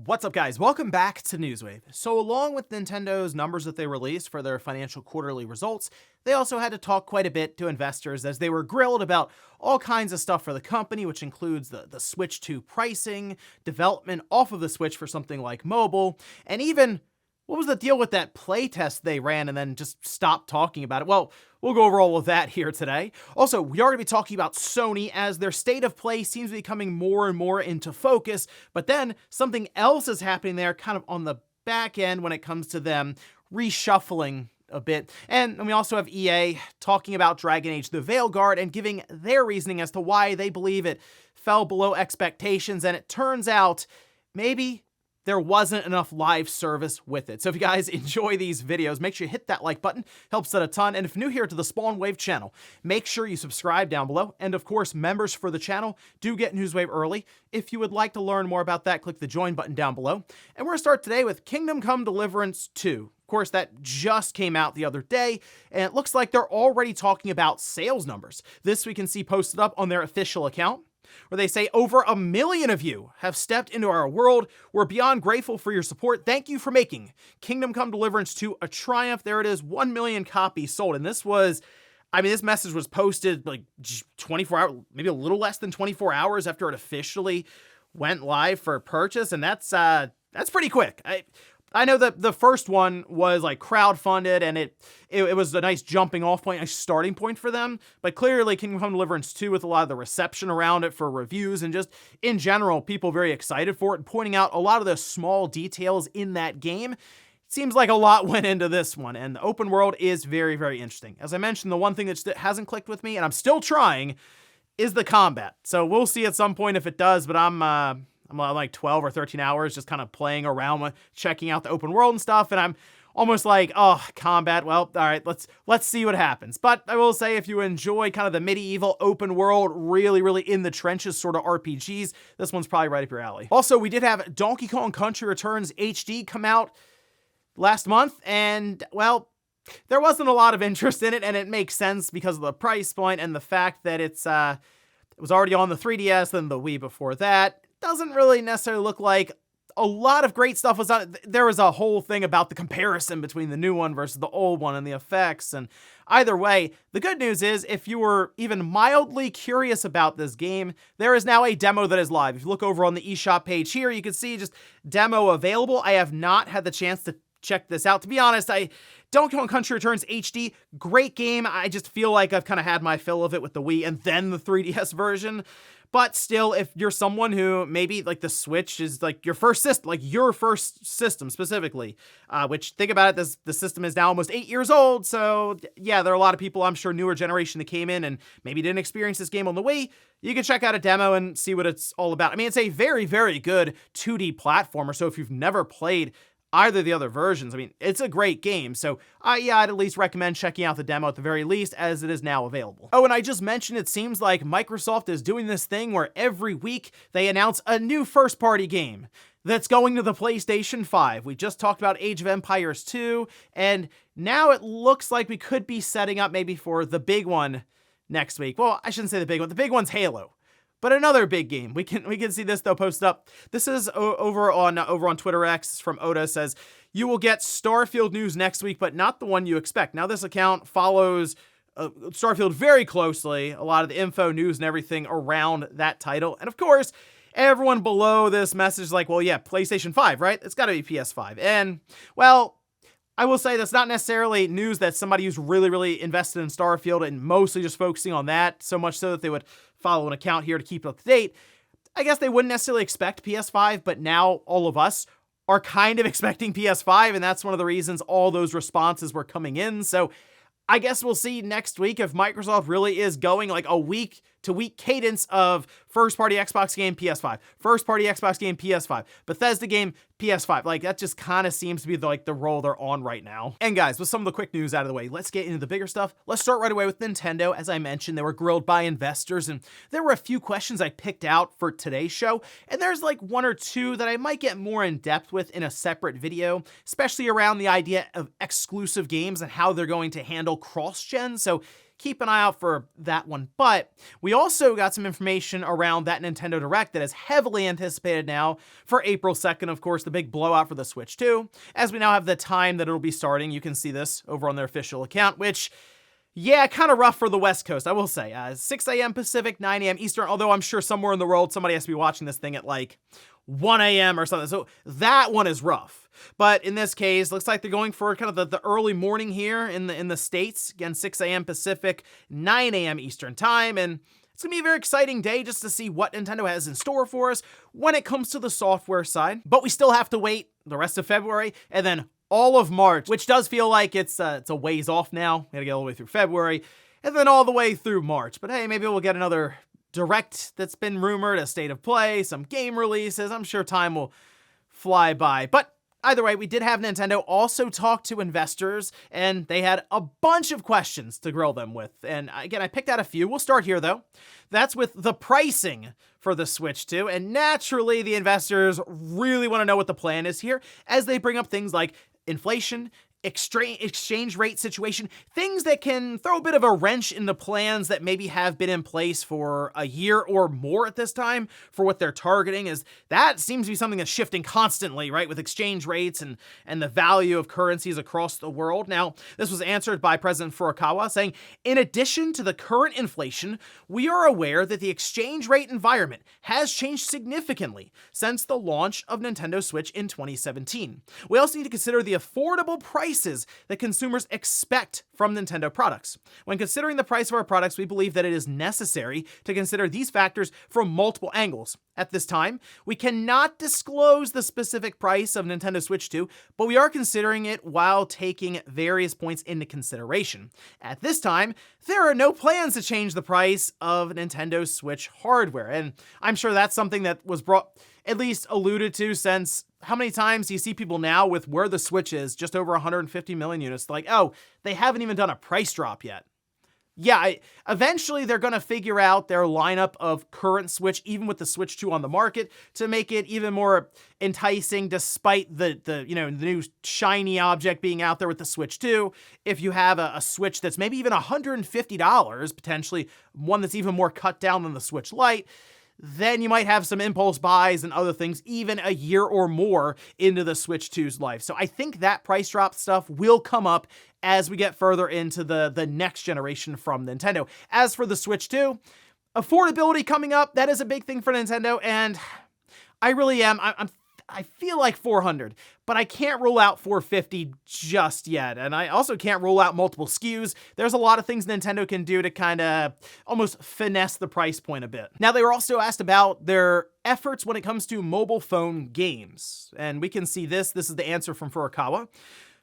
What's up, guys? Welcome back to Newswave. So along with Nintendo's numbers that they released for their financial quarterly results, they also had to talk quite a bit to investors as they were grilled about all kinds of stuff for the company, which includes the Switch 2 pricing, development off of the Switch for something like mobile, and even what was the deal with that playtest they ran and then just stopped talking about it? Well, we'll go over all of that here today. Also, we are going to be talking about Sony as their state of play seems to be coming more and more into focus, but then something else is happening there kind of on the back end when it comes to them reshuffling a bit. And we also have EA talking about Dragon Age the Veilguard and giving their reasoning as to why they believe it fell below expectations, and it turns out maybe there wasn't enough live service with it. So if you guys enjoy these videos, make sure you hit that like button, helps out a ton. And if you're new here to the Spawn Wave channel, make sure you subscribe down below. And of course, members for the channel do get Newswave early. If you would like to learn more about that, click the join button down below. And we're gonna start today with Kingdom Come Deliverance 2. Of course, that just came out the other day, and it looks like they're already talking about sales numbers. This we can see posted up on their official account, where they say over 1 million of you have stepped into our world. We're beyond grateful for your support. Thank you for making Kingdom Come Deliverance 2 a triumph. There it is, 1 million copies sold. And this was, this message was posted like 24 hours, maybe a little less than 24 hours after it officially went live for purchase. And that's pretty quick. I know that the first one was like crowdfunded, and it was a nice jumping off point, a starting point for them. But clearly Kingdom Come Deliverance 2, with a lot of the reception around it for reviews and just in general, people very excited for it and pointing out a lot of the small details in that game, it seems like a lot went into this one. And the open world is very, very interesting. As I mentioned, the one thing that hasn't clicked with me, and I'm still trying, is the combat. So we'll see at some point if it does, but I'm like 12 or 13 hours just kind of playing around with checking out the open world and stuff, and I'm almost like, oh, combat, well, all right, let's see what happens. But I will say, if you enjoy kind of the medieval open world, really in the trenches sort of RPGs, this one's probably right up your alley. Also, we did have Donkey Kong Country Returns HD come out last month, and well, there wasn't a lot of interest in it, and it makes sense because of the price point and the fact that it was already on the 3DS and the Wii before that. Doesn't really necessarily look like a lot of great stuff was on it. There was a whole thing about the comparison between the new one versus the old one and the effects, and either way, the good news is, if you were even mildly curious about this game, there is now a demo that is live. If you look over on the eShop page here, you can see just demo available. I have not had the chance to check this out. To be honest, Donkey Kong Country Returns HD, great game. I just feel like I've kind of had my fill of it with the Wii and then the 3DS version. But still, if you're someone who maybe like the Switch is like your first system, specifically, which, think about it, the system is now almost 8 years old. So yeah, there are a lot of people, I'm sure, newer generation that came in and maybe didn't experience this game on the Wii. You can check out a demo and see what it's all about. It's a very, very good 2D platformer. So if you've never played either of the other versions, it's a great game. So yeah, I'd at least recommend checking out the demo at the very least, as it is now available. Oh, and I just mentioned, it seems like Microsoft is doing this thing where every week they announce a new first-party game that's going to the PlayStation 5. We just talked about Age of Empires 2, and now it looks like we could be setting up maybe for the big one next week. Well, I shouldn't say the big one. The big one's Halo. But another big game. We can see this though posted up. This is over on Twitter X from Oda. Says, you will get Starfield news next week, but not the one you expect. Now, this account follows Starfield very closely. A lot of the info, news, and everything around that title. And of course, everyone below this message is like, well, yeah, PlayStation 5, right? It's got to be PS5. And well, I will say that's not necessarily news that somebody who's really invested in Starfield and mostly just focusing on that, so much so that they would follow an account here to keep it up to date. I guess they wouldn't necessarily expect PS5, but now all of us are kind of expecting PS5, and that's one of the reasons all those responses were coming in. So I guess we'll see next week if Microsoft really is going like a week-to-week cadence of first-party Xbox game, PS5, first-party Xbox game, PS5, Bethesda game, PS5. Like, that just kind of seems to be the role they're on right now. And guys, with some of the quick news out of the way, let's get into the bigger stuff. Let's start right away with Nintendo. As I mentioned, they were grilled by investors, and there were a few questions I picked out for today's show, and there's like one or two that I might get more in depth with in a separate video, especially around the idea of exclusive games and how they're going to handle cross-gen. So keep an eye out for that one. But we also got some information around that Nintendo Direct that is heavily anticipated now for April 2nd, of course, the big blowout for the Switch 2. As we now have the time that it'll be starting, you can see this over on their official account, which, yeah, kind of rough for the West Coast, I will say. 6 a.m. Pacific, 9 a.m. Eastern, although I'm sure somewhere in the world somebody has to be watching this thing at like 1 a.m. or something. So that one is rough. But in this case, looks like they're going for kind of the early morning here in the States. Again, 6 a.m. Pacific, 9 a.m. Eastern time. And it's going to be a very exciting day just to see what Nintendo has in store for us when it comes to the software side. But we still have to wait the rest of February and then all of March, which does feel like it's a ways off now. We gotta get all the way through February and then all the way through March. But hey, maybe we'll get another Direct that's been rumored, a state of play, some game releases. I'm sure time will fly by. But either way, we did have Nintendo also talk to investors, and they had a bunch of questions to grill them with. And again, I picked out a few. We'll start here, though. That's with the pricing for the Switch 2. And naturally, the investors really want to know what the plan is here, as they bring up things like inflation, exchange rate situation, things that can throw a bit of a wrench in the plans that maybe have been in place for a year or more at this time for what they're targeting. Is that seems to be something that's shifting constantly, right, with exchange rates and the value of currencies across the world. Now, this was answered by President Furukawa saying, in addition to the current inflation, we are aware that the exchange rate environment has changed significantly since the launch of Nintendo Switch in 2017. We also need to consider the affordable prices that consumers expect from Nintendo products. When considering the price of our products, we believe that it is necessary to consider these factors from multiple angles. At this time, we cannot disclose the specific price of Nintendo Switch 2, but we are considering it while taking various points into consideration. At this time, there are no plans to change the price of Nintendo Switch hardware, and I'm sure that's something that was at least alluded to, since how many times do you see people now with where the Switch is, just over 150 million units, like, oh, they haven't even done a price drop yet. Yeah, eventually they're going to figure out their lineup of current Switch, even with the Switch 2 on the market, to make it even more enticing, despite the new shiny object being out there with the Switch 2. If you have a Switch that's maybe even $150, potentially one that's even more cut down than the Switch Lite, then you might have some impulse buys and other things even a year or more into the Switch 2's life. So I think that price drop stuff will come up as we get further into the next generation from Nintendo. As for the Switch 2, affordability coming up, that is a big thing for Nintendo, and I really am. I feel like 400, but I can't rule out 450 just yet. And I also can't rule out multiple SKUs. There's a lot of things Nintendo can do to kind of almost finesse the price point a bit. Now, they were also asked about their efforts when it comes to mobile phone games. And we can see this. This is the answer from Furukawa,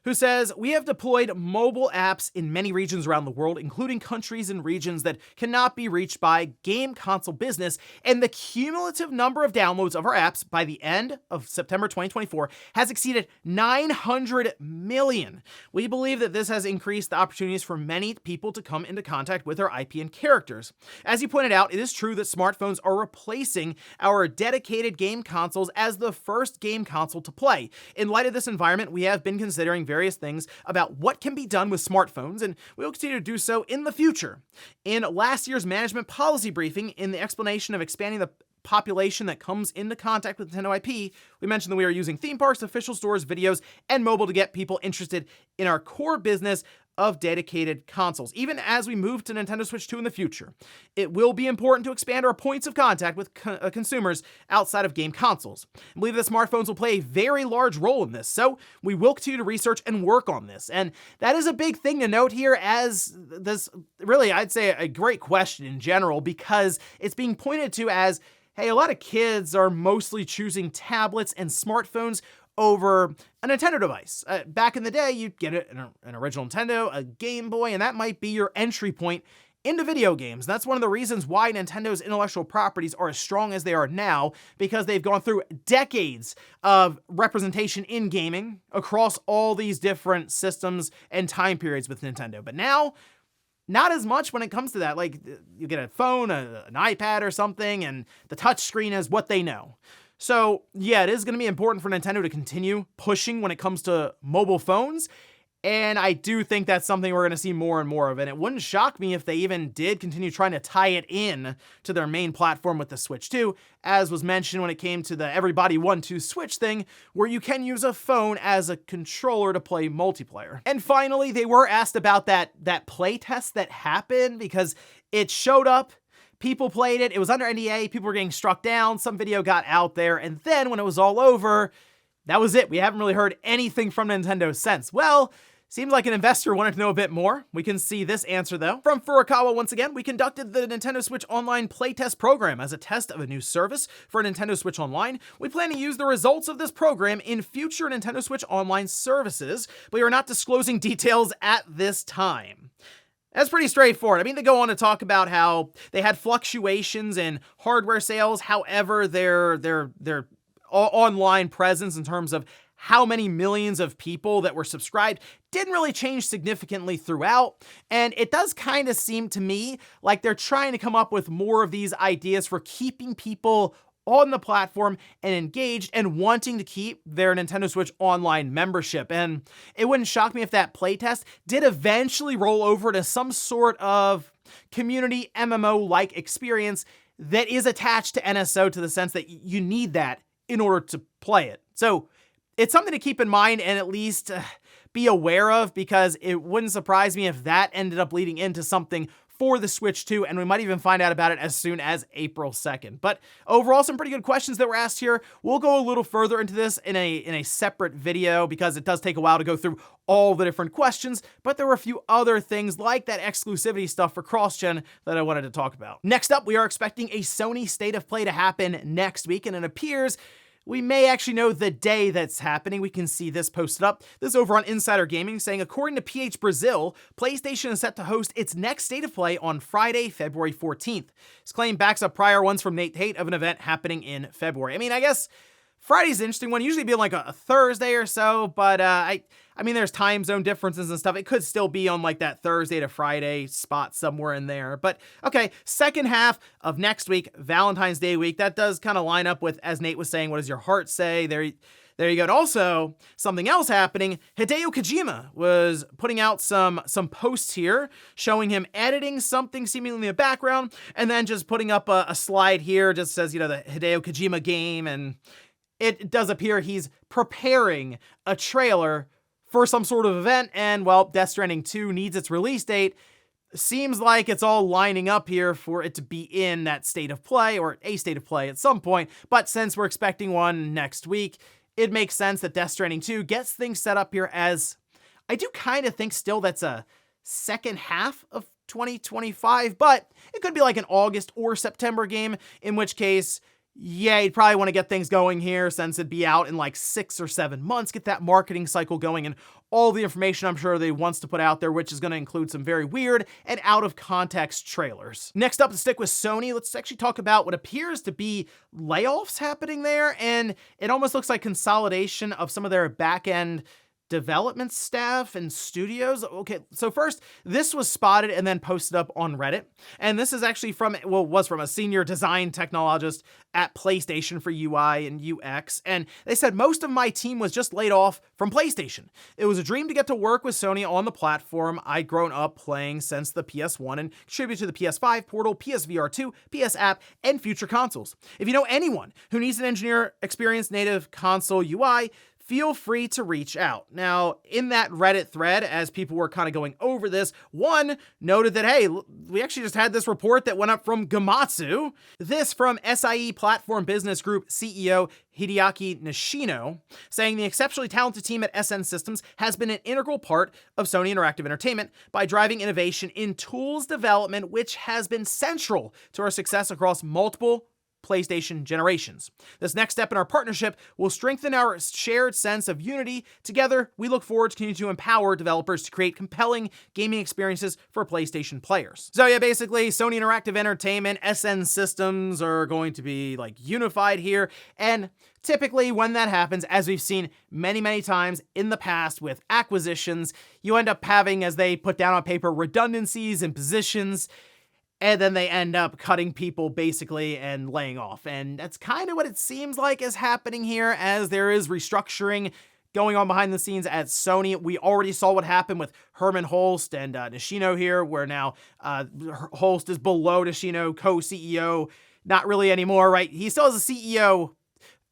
who says, we have deployed mobile apps in many regions around the world, including countries and regions that cannot be reached by game console business, and the cumulative number of downloads of our apps by the end of September 2024 has exceeded 900 million. We believe that this has increased the opportunities for many people to come into contact with our IP and characters. As you pointed out, it is true that smartphones are replacing our dedicated game consoles as the first game console to play. In light of this environment, we have been considering various things about what can be done with smartphones, and we will continue to do so in the future. In last year's management policy briefing, in the explanation of expanding the population that comes into contact with Nintendo IP, we mentioned that we are using theme parks, official stores, videos, and mobile to get people interested in our core business of dedicated consoles, even as we move to Nintendo Switch 2 in the future. It will be important to expand our points of contact with consumers outside of game consoles. I believe that smartphones will play a very large role in this, so we will continue to research and work on this. And that is a big thing to note here, as this really, I'd say, a great question in general, because it's being pointed to as, hey, a lot of kids are mostly choosing tablets and smartphones over a Nintendo device. Back in the day, you'd get an original Nintendo, a Game Boy, and that might be your entry point into video games. That's one of the reasons why Nintendo's intellectual properties are as strong as they are now, because they've gone through decades of representation in gaming across all these different systems and time periods with Nintendo. But now, not as much when it comes to that. Like, you get a phone, an iPad or something, and the touchscreen is what they know. So yeah, it is going to be important for Nintendo to continue pushing when it comes to mobile phones. And I do think that's something we're going to see more and more of. And it wouldn't shock me if they even did continue trying to tie it in to their main platform with the Switch 2, as was mentioned when it came to the Everybody 1-2 Switch thing, where you can use a phone as a controller to play multiplayer. And finally, they were asked about that playtest that happened, because it showed up, people played it, it was under NDA, people were getting struck down, some video got out there, and then when it was all over, that was it. We haven't really heard anything from Nintendo since. Well, seems like an investor wanted to know a bit more. We can see this answer though. From Furukawa once again, we conducted the Nintendo Switch Online playtest program as a test of a new service for Nintendo Switch Online. We plan to use the results of this program in future Nintendo Switch Online services, but we are not disclosing details at this time. That's pretty straightforward. I mean, they go on to talk about how they had fluctuations in hardware sales. However, their online presence in terms of how many millions of people that were subscribed didn't really change significantly throughout. And it does kind of seem to me like they're trying to come up with more of these ideas for keeping people on the platform and engaged and wanting to keep their Nintendo Switch Online membership. And it wouldn't shock me if that playtest did eventually roll over to some sort of community MMO-like experience that is attached to NSO, to the sense that you need that in order to play it. So it's something to keep in mind and at least be aware of, because it wouldn't surprise me if that ended up leading into something for the Switch 2, and we might even find out about it as soon as April 2nd. But overall, some pretty good questions that were asked here. We'll go a little further into this in a separate video, because it does take a while to go through all the different questions, but there were a few other things like that exclusivity stuff for cross-gen that I wanted to talk about. Next up, we are expecting a Sony State of Play to happen next week, and it appears we may actually know the day that's happening. We can see this posted up. This is over on Insider Gaming, saying, according to PH Brazil, PlayStation is set to host its next State of Play on Friday, February 14th. This claim backs up prior ones from Nate Tate of an event happening in February. I mean, I guess Friday's an interesting one. Usually be like a Thursday or so, but I mean, there's time zone differences and stuff. It could still be on like that Thursday to Friday spot somewhere in there. But okay, second half of next week, Valentine's Day week, that does kind of line up with, as Nate was saying, what does your heart say? There you go. And also, something else happening, Hideo Kojima was putting out some posts here showing him editing something seemingly in the background, and then just putting up a slide here, just says, the Hideo Kojima game, and it does appear he's preparing a trailer for some sort of event, and well, Death Stranding 2 needs its release date. Seems like it's all lining up here for it to be in that State of Play, or a State of Play at some point, but since we're expecting one next week, it makes sense that Death Stranding 2 gets things set up here as, I do kind of think still that's a second half of 2025, but it could be like an August or September game, in which case, yeah, you'd probably want to get things going here since it'd be out in like 6 or 7 months, get that marketing cycle going and all the information I'm sure they wants to put out there, which is going to include some very weird and out of context trailers. Next up, to stick with Sony, let's actually talk about what appears to be layoffs happening there, and it almost looks like consolidation of some of their back-end development staff and studios. Okay, so first, this was spotted and then posted up on Reddit, and this is actually was from a senior design technologist at PlayStation for UI and UX, and they said, most of my team was just laid off from PlayStation. It was a dream to get to work with Sony on the platform I'd grown up playing since the PS1 and contributed to the PS5, Portal, PSVR 2, PS App, and future consoles. If you know anyone who needs an engineer experienced native console UI, feel free to reach out. Now, in that Reddit thread, as people were kind of going over this, one noted that, hey, we actually just had this report that went up from Gamatsu. This from SIE Platform Business Group CEO Hideaki Nishino, saying the exceptionally talented team at SN Systems has been an integral part of Sony Interactive Entertainment by driving innovation in tools development, which has been central to our success across multiple PlayStation generations. This next step in our partnership will strengthen our shared sense of unity. Together, we look forward to continuing to empower developers to create compelling gaming experiences for PlayStation players. So yeah, basically, Sony Interactive Entertainment, SN Systems are going to be like unified here, and typically when that happens, as we've seen many, many times in the past with acquisitions, you end up having, as they put down on paper, redundancies in positions, and then they end up cutting people basically and laying off. And that's kind of what it seems like is happening here, as there is restructuring going on behind the scenes at Sony. We already saw what happened with Herman Holst and Nishino here, where now Holst is below Nishino, co-CEO. Not really anymore, right? He still has a CEO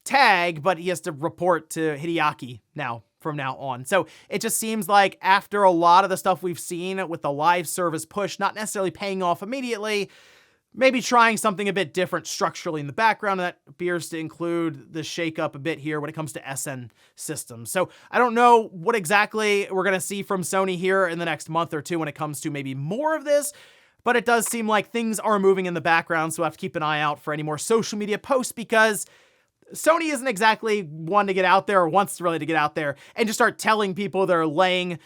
tag, but he has to report to Hideaki now, from now on. So it just seems like after a lot of the stuff we've seen with the live service push, not necessarily paying off immediately, maybe trying something a bit different structurally in the background. That appears to include the shakeup a bit here when it comes to SN systems. So I don't know what exactly we're going to see from Sony here in the next month or two when it comes to maybe more of this, but it does seem like things are moving in the background. So I have to keep an eye out for any more social media posts, because Sony isn't exactly one to get out there, or wants really to get out there and just start telling people they're laying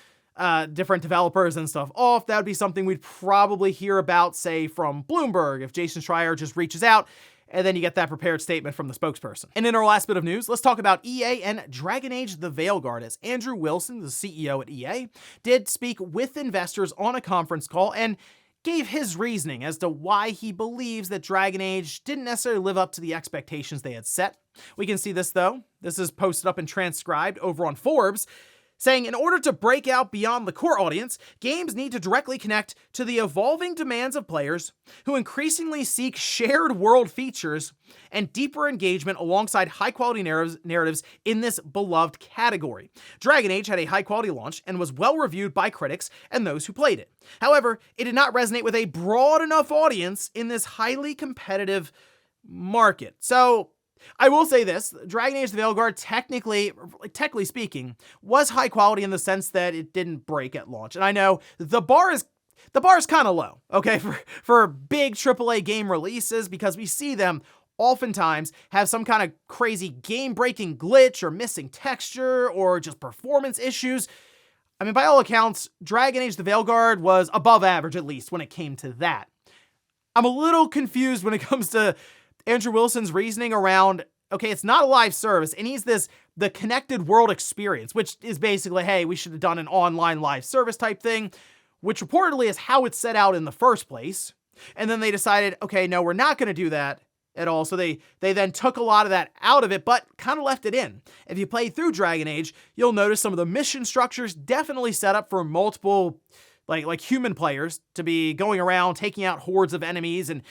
different developers and stuff off. That would be something we'd probably hear about, say, from Bloomberg, if Jason Schreier just reaches out, and then you get that prepared statement from the spokesperson. And in our last bit of news, let's talk about EA and Dragon Age the Veilguard, as Andrew Wilson, the CEO at EA, did speak with investors on a conference call and gave his reasoning as to why he believes that Dragon Age didn't necessarily live up to the expectations they had set. We can see this, though. This is posted up and transcribed over on Forbes, saying, in order to break out beyond the core audience, games need to directly connect to the evolving demands of players who increasingly seek shared world features and deeper engagement alongside high-quality narratives in this beloved category. Dragon Age had a high-quality launch and was well-reviewed by critics and those who played it. However, it did not resonate with a broad enough audience in this highly competitive market. So I will say this, Dragon Age the Veilguard, technically speaking, was high quality in the sense that it didn't break at launch. And I know the bar is kind of low, okay, for big AAA game releases, because we see them oftentimes have some kind of crazy game-breaking glitch or missing texture or just performance issues. I mean, by all accounts, Dragon Age the Veilguard was above average, at least, when it came to that. I'm a little confused when it comes to Andrew Wilson's reasoning around, okay, it's not a live service, and he's the connected world experience, which is basically, hey, we should have done an online live service type thing, which reportedly is how it's set out in the first place. And then they decided, okay, no, we're not going to do that at all. So they then took a lot of that out of it, but kind of left it in. If you play through Dragon Age, you'll notice some of the mission structures definitely set up for multiple like human players to be going around, taking out hordes of enemies and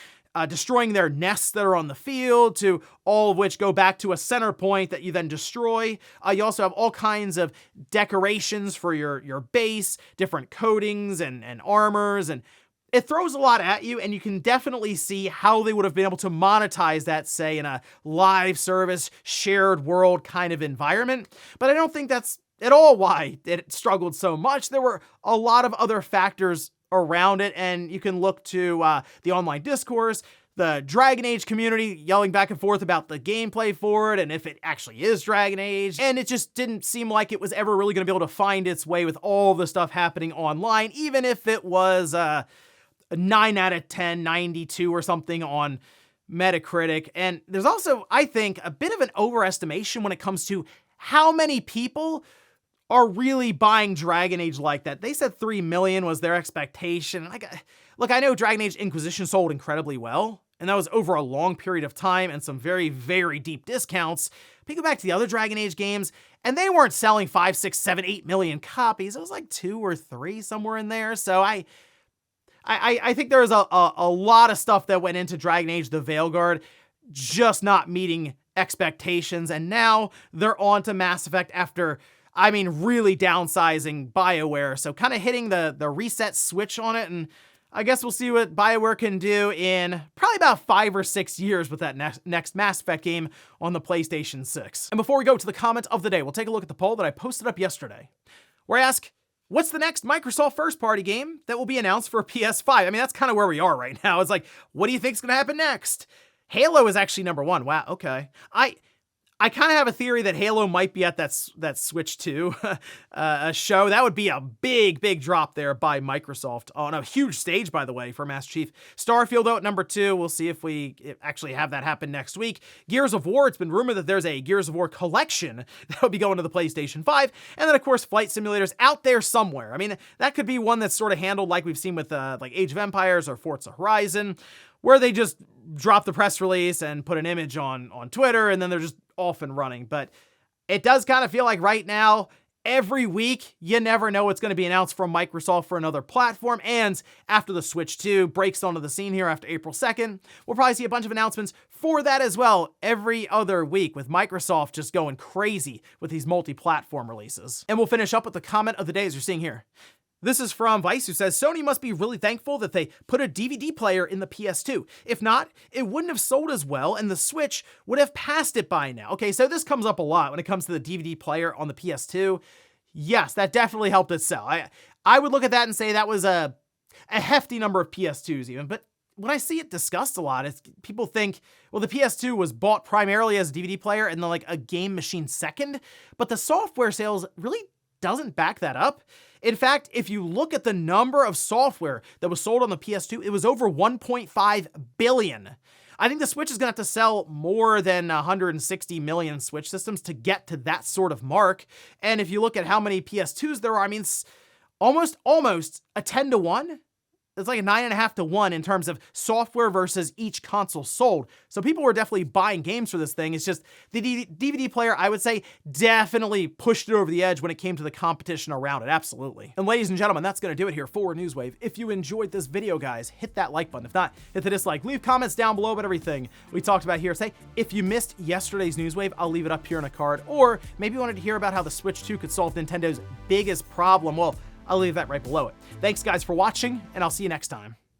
destroying their nests that are on the field, to all of which go back to a center point that you then destroy. You also have all kinds of decorations for your base, different coatings and armors, and it throws a lot at you, and you can definitely see how they would have been able to monetize that, say, in a live service, shared world kind of environment. But I don't think that's at all why it struggled so much. There were a lot of other factors around it, and you can look to the online discourse, the Dragon Age community yelling back and forth about the gameplay for it and if it actually is Dragon Age, and it just didn't seem like it was ever really going to be able to find its way with all the stuff happening online, even if it was a 9 out of 10, 92 or something on Metacritic. And there's also, I think, a bit of an overestimation when it comes to how many people are really buying Dragon Age like that. They said 3 million was their expectation. Look, I know Dragon Age Inquisition sold incredibly well, and that was over a long period of time and some very, very deep discounts. But you go back to the other Dragon Age games, and they weren't selling 5, 6, 7, 8 million copies. It was like 2 or 3, somewhere in there. So I think there was a lot of stuff that went into Dragon Age the Veilguard just not meeting expectations, and now they're on to Mass Effect after, I mean, really downsizing BioWare, so kind of hitting the reset switch on it, and I guess we'll see what BioWare can do in probably about 5 or 6 years with that next Mass Effect game on the PlayStation 6. And before we go to the comment of the day, we'll take a look at the poll that I posted up yesterday, where I ask, what's the next Microsoft first-party game that will be announced for PS5? I mean, that's kind of where we are right now. It's like, what do you think's going to happen next? Halo is actually number 1. Wow, okay. I kind of have a theory that Halo might be at that Switch 2 show. That would be a big, big drop there by Microsoft on a huge stage, by the way, for Master Chief. Starfield out number 2. We'll see if we actually have that happen next week. Gears of War, it's been rumored that there's a Gears of War collection that will be going to the PlayStation 5. And then, of course, Flight Simulator's out there somewhere. I mean, that could be one that's sort of handled like we've seen with like Age of Empires or Forza Horizon, where they just drop the press release and put an image on Twitter, and then they're just off and running. But It does kind of feel like right now, every week, you never know what's going to be announced from Microsoft for another platform. And after the Switch 2 breaks onto the scene here after April 2nd, we'll probably see a bunch of announcements for that as well every other week, with Microsoft just going crazy with these multi-platform releases. And we'll finish up with the comment of the day as you're seeing here. This is from Vice, who says, Sony must be really thankful that they put a DVD player in the PS2. If not, it wouldn't have sold as well, and the Switch would have passed it by now. Okay, so this comes up a lot when it comes to the DVD player on the PS2. Yes, that definitely helped it sell. I would look at that and say that was a hefty number of PS2s even, but when I see it discussed a lot, people think, well, the PS2 was bought primarily as a DVD player and then like a game machine second, but the software sales really doesn't back that up. In fact, if you look at the number of software that was sold on the PS2, it was over 1.5 billion. I think the Switch is going to have to sell more than 160 million Switch systems to get to that sort of mark. And if you look at how many PS2s there are, I mean, it's almost a 10 to 1. It's like a 9.5 to 1 in terms of software versus each console sold. So people were definitely buying games for this thing. It's just the DVD player, I would say, definitely pushed it over the edge when it came to the competition around it. Absolutely. And ladies and gentlemen, that's going to do it here for Newswave. If you enjoyed this video, guys, hit that like button. If not, hit the dislike. Leave comments down below about everything we talked about here. Say, if you missed yesterday's Newswave, I'll leave it up here in a card. Or maybe you wanted to hear about how the Switch 2 could solve Nintendo's biggest problem. Well, I'll leave that right below it. Thanks, guys, for watching, and I'll see you next time.